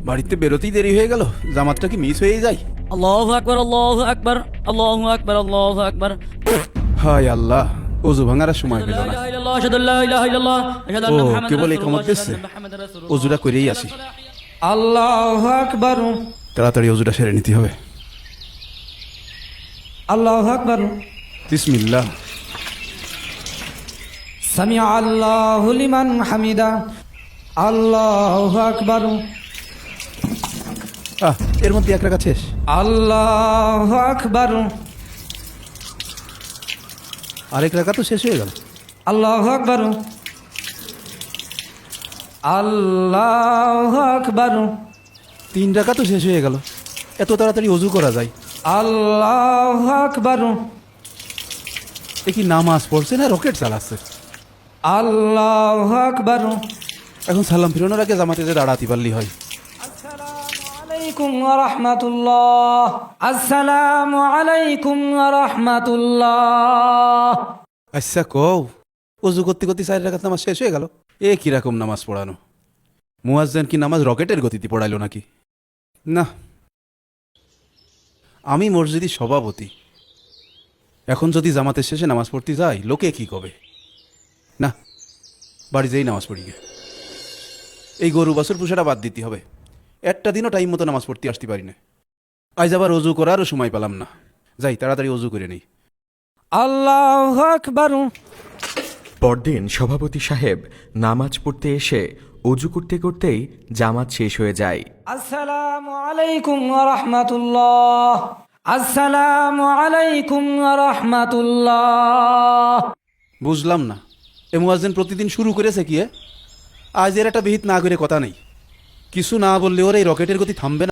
বাড়িতে বেরোতেই দেরি হয়ে গেল, জামাতটা কি মিস হয়ে যায়? আল্লাহু আকবার, আল্লাহু আকবার, আল্লাহু আকবার, আল্লাহু আকবার। হায় আল্লাহ, অজু ভাঙার আর সময় পেল না। আশহাদু আল্লা ইলাহা ইল্লাল্লাহ, আশহাদু আন্না ও, মুহাম্মাদান কেবল এই রাসূলুল্লাহ, কামত দিচ্ছে। আশহাদু আন্না মুহাম্মাদান রাসূলুল্লাহ। অজুটা করেই আসি, আল্লাহু আকবার, তাড়াতাড়ি অজুটা সেরে নিতে হবে। আল্লাহু আকবার। বিসমিল্লাহ। সামিআ আল্লাহু লিমান হামিদা। আল্লাহু আকবার, এর মধ্যে এক রাকাত শেষ। আল্লাহু আকবার, আরেক রাকাত তো শেষ হয়ে গেল। আল্লাহু আকবার, আল্লাহু আকবার, 3 রাকাত তো শেষ হয়ে গেল। এত তাড়াতাড়ি অজু করা যায়? আল্লাহু আকবার, এ কি নামাজ পড়ছে না রকেট চালাচ্ছে? আল্লাহু আকবার। এখন সালাম ফিরানোর আগে জামাতে যে দাঁড়াতে পারলি হয়। আসসালামু আলাইকুম ওয়া রাহমাতুল্লাহ। আসসালামু আলাইকুম ওয়া রাহমাতুল্লাহ। আচ্ছা কও, অজু করতে করতে 4 রাকাত নামাজ শেষ হয়ে গেল? এ কিরকম নামাজ পড়ানো? মুয়াজ্জিন কি নামাজ রকেটের গতিতে পড়াইলো নাকি? না, আমি মসজিদের সভাপতি, এখন যদি জামাতের শেষে নামাজ পড়তে যাই লোকে কি কবে? না, বাড়ি যেই নামাজ পড়ি গে। এই গরু বাছুর পুষাটা বাদ দিতে হবে। একটা দিনও টাইম মতো নামাজ পড়তে আসতে পারি না। আজ আবার অজু করারও সময় পেলাম না। যাই তাড়াতাড়ি অজু করে নেই। আল্লাহু আকবার। পরদিন সভাপতি সাহেব নামাজ পড়তে এসে অজু করতে করতেই জামাত শেষ হয়ে যায়। আসসালামু আলাইকুম ওয়া রাহমাতুল্লাহ। আসসালামু আলাইকুম ওয়া রাহমাতুল্লাহ। বুঝলাম না, এ মুয়াজ্জিন প্রতিদিন শুরু করেছে কি? আজ এর একটা বিহিত না করে কথা নেই। কিছু না বললে ওর এই রকেটের গতি থামবে না।